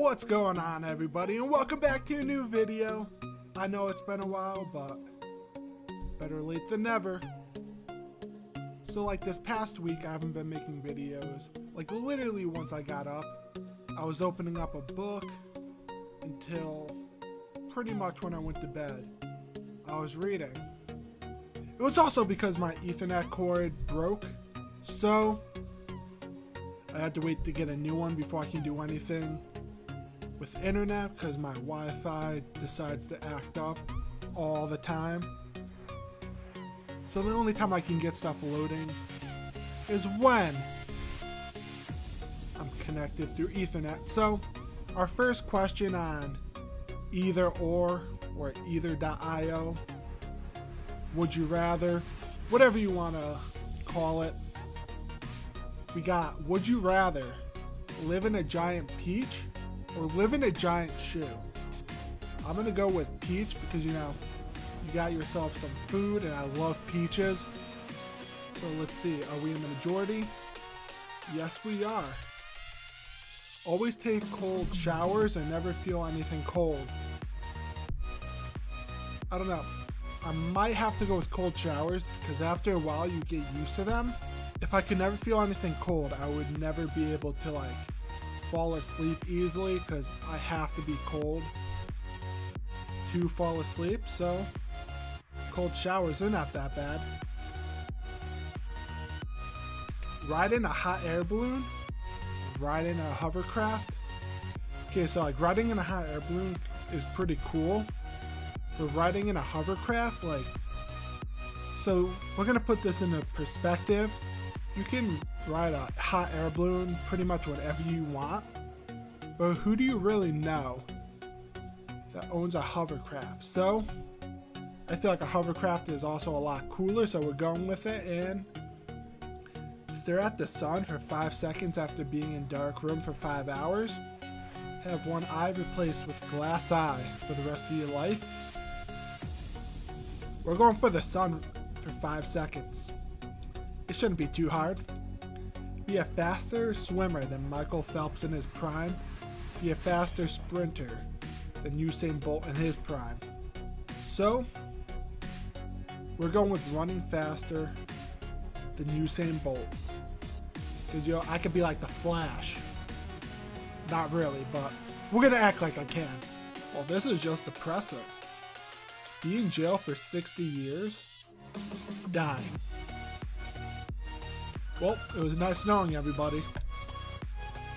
What's going on, everybody, and welcome back to a new video. I know it's been a while, but better late than never. So like this past week, I haven't been making videos. Like literally once I got up, I was opening up a book until pretty much when I went to bed. I was reading. It was also because my Ethernet cord broke, so I had to wait to get a new one before I can do anything with internet, because my Wi-Fi decides to act up all the time. So the only time I can get stuff loading is when I'm connected through Ethernet. So our first question on either or either.io, would you rather, whatever you want to call it. We got, would you rather live in a giant peach or live in a giant shoe? I'm gonna go with peach because, you know, you got yourself some food and I love peaches. So let's see, are we in the majority? Yes, we are. Always take cold showers and never feel anything cold. I don't know. I might have to go with cold showers because after a while you get used to them. If I could never feel anything cold, I would never be able to like fall asleep easily because I have to be cold to fall asleep. So cold showers are not that bad. Riding a hot air balloon, riding a hovercraft. Okay, so like riding in a hot air balloon is pretty cool, but riding in a hovercraft, like, so we're gonna put this into perspective. You can ride a hot air balloon pretty much whenever you want, but who do you really know that owns a hovercraft? So I feel like a hovercraft is also a lot cooler, so we're going with it. And stare at the sun for 5 seconds after being in dark room for 5 hours. Have one eye replaced with glass eye for the rest of your life. We're going for the sun for 5 seconds. It shouldn't be too hard. Be a faster swimmer than Michael Phelps in his prime. Be a faster sprinter than Usain Bolt in his prime. So we're going with running faster than Usain Bolt. Because, you know, I could be like the Flash. Not really, but we're going to act like I can. Well, this is just depressing. Be in jail for 60 years. Dying. Well, it was nice knowing everybody.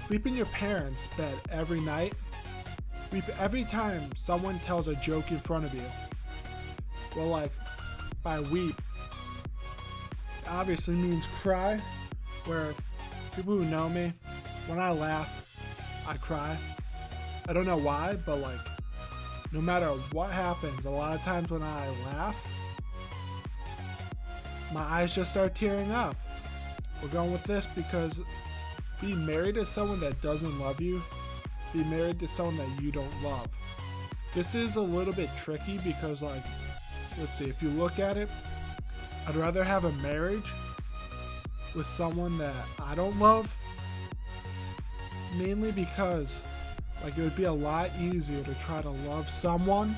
Sleep in your parents' bed every night. Weep every time someone tells a joke in front of you. Well, like, by weep, it obviously means cry, where people who know me, when I laugh, I cry. I don't know why, but like, no matter what happens, a lot of times when I laugh, my eyes just start tearing up. We're going with this because being married to someone that doesn't love you, be married to someone that you don't love. This is a little bit tricky because, like, let's see, if you look at it, I'd rather have a marriage with someone that I don't love, mainly because, like, it would be a lot easier to try to love someone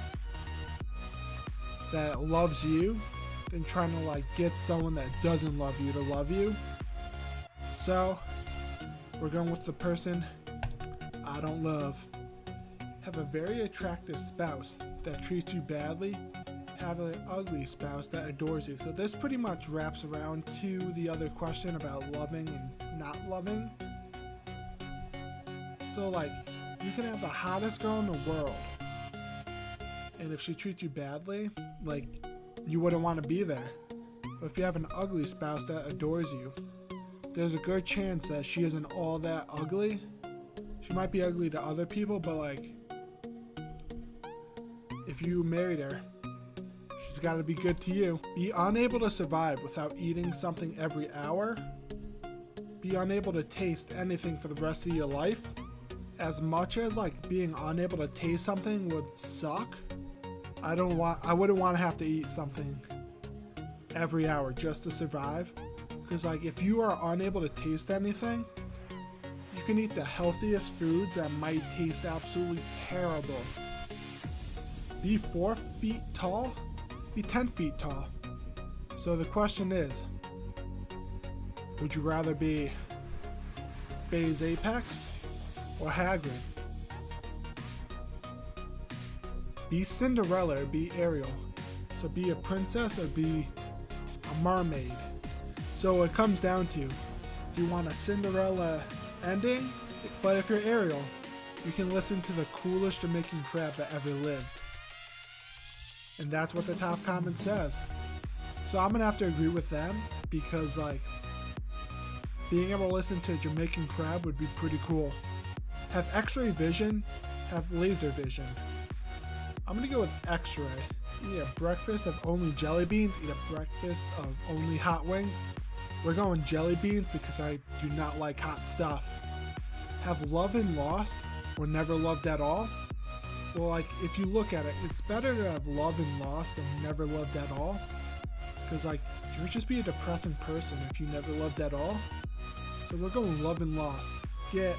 that loves you than trying to, like, get someone that doesn't love you to love you. So we're going with the person I don't love. Have a very attractive spouse that treats you badly. Have an ugly spouse that adores you. So this pretty much wraps around to the other question about loving and not loving. So like, you can have the hottest girl in the world, and if she treats you badly, like, you wouldn't want to be there. But if you have an ugly spouse that adores you, there's a good chance that she isn't all that ugly. She might be ugly to other people, but like, if you married her, she's got to be good to you. Be unable to survive without eating something every hour. Be unable to taste anything for the rest of your life. As much as like being unable to taste something would suck, I wouldn't want to have to eat something every hour just to survive. Because like, if you are unable to taste anything, you can eat the healthiest foods that might taste absolutely terrible. Be 4 feet tall, be 10 feet tall. So the question is, would you rather be FaZe Apex or Hagrid? Be Cinderella or be Ariel. So be a princess or be a mermaid. So it comes down to, do you want a Cinderella ending? But if you're Ariel, you can listen to the coolest Jamaican crab that ever lived. And that's what the top comment says. So I'm gonna have to agree with them, because like, being able to listen to Jamaican crab would be pretty cool. Have X-ray vision, have laser vision. I'm gonna go with X-ray. Eat a breakfast of only jelly beans, eat a breakfast of only hot wings. We're going jelly beans because I do not like hot stuff. Have love and lost or never loved at all? Well, like, if you look at it, it's better to have love and lost than never loved at all. Because like, you would just be a depressing person if you never loved at all. So we're going love and lost. Get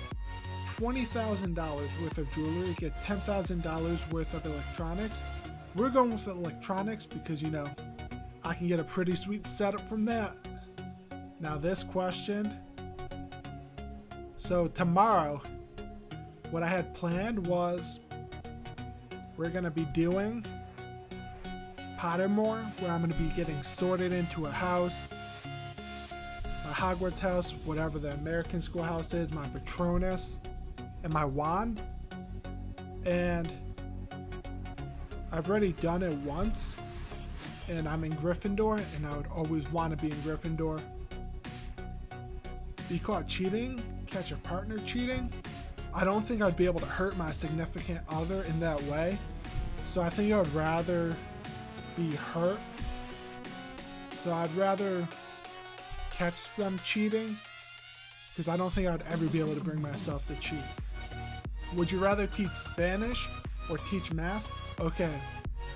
$20,000 worth of jewelry, get $10,000 worth of electronics. We're going with electronics because, you know, I can get a pretty sweet setup from that. Now this question. So tomorrow, what I had planned was we're going to be doing Pottermore, where I'm going to be getting sorted into a house. My Hogwarts house, whatever the American schoolhouse is, my Patronus, and my wand. And I've already done it once, and I'm in Gryffindor, and I would always want to be in Gryffindor. Be caught cheating, catch a partner cheating. I don't think I'd be able to hurt my significant other in that way. So I think I would rather be hurt. So I'd rather catch them cheating, because I don't think I'd ever be able to bring myself to cheat. Would you rather teach Spanish or teach math? Okay,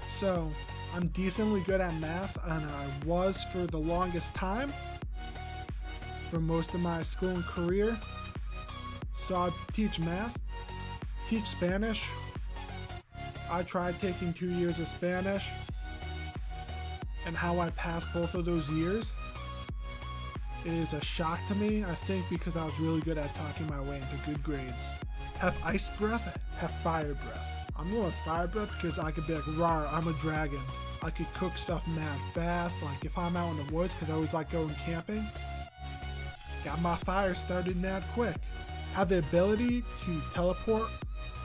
so I'm decently good at math, and I was for the longest time, for most of my school and career. So I'd teach math, teach Spanish. I tried taking 2 years of Spanish, and how I passed both of those years is a shock to me, I think, because I was really good at talking my way into good grades. Have ice breath, have fire breath. I'm going with fire breath because I could be like, rawr, I'm a dragon. I could cook stuff mad fast, like if I'm out in the woods, because I always like going camping. Got my fire started mad quick. Have the ability to teleport,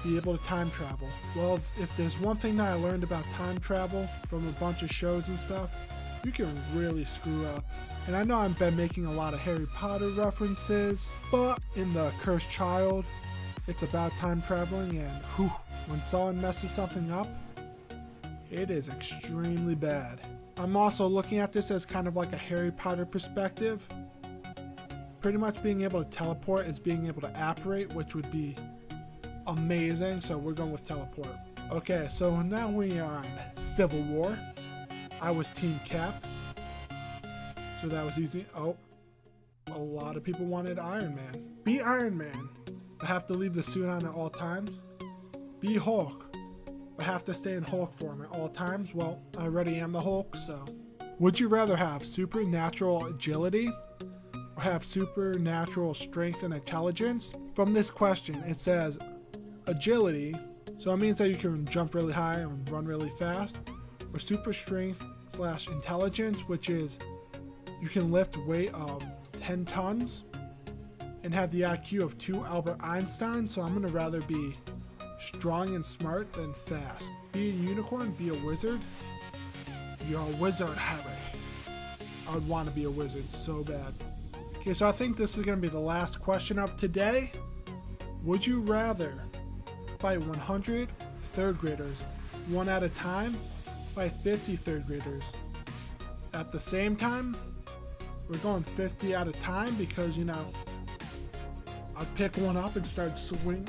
be able to time travel. Well, if there's one thing that I learned about time travel from a bunch of shows and stuff, you can really screw up. And I know I've been making a lot of Harry Potter references, but in The Cursed Child, it's about time traveling, and whew, when someone messes something up, it is extremely bad. I'm also looking at this as kind of like a Harry Potter perspective. Pretty much being able to teleport is being able to apparate, which would be amazing, so we're going with teleport. Okay, so now we are on Civil War. I was Team Cap, so that was easy. Oh, a lot of people wanted Iron Man. Be Iron Man, but have to leave the suit on at all times. Be Hulk, but have to stay in Hulk form at all times. Well, I already am the Hulk, so. Would you rather have supernatural agility or have supernatural strength and intelligence? From this question, it says agility, so it means that you can jump really high and run really fast, or super strength / intelligence, which is you can lift weight of 10 tons and have the IQ of 2 Albert Einstein. So I'm gonna rather be strong and smart than fast. Be a unicorn, be a wizard. You're a wizard, Harry. I would want to be a wizard so bad. Okay, so I think this is gonna be the last question of today. Would you rather fight 100 third graders one at a time, fight 50 third graders at the same time? We're going 50 at a time because, you know, I'd pick one up and start swing,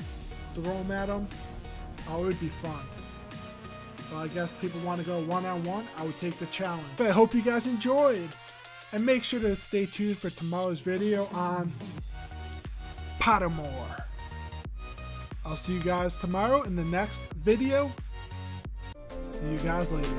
throw them at them. Oh, it would be fun. Well, I guess people want to go one-on-one. I would take the challenge. But I hope you guys enjoyed. And make sure to stay tuned for tomorrow's video on Pottermore. I'll see you guys tomorrow in the next video. See you guys later.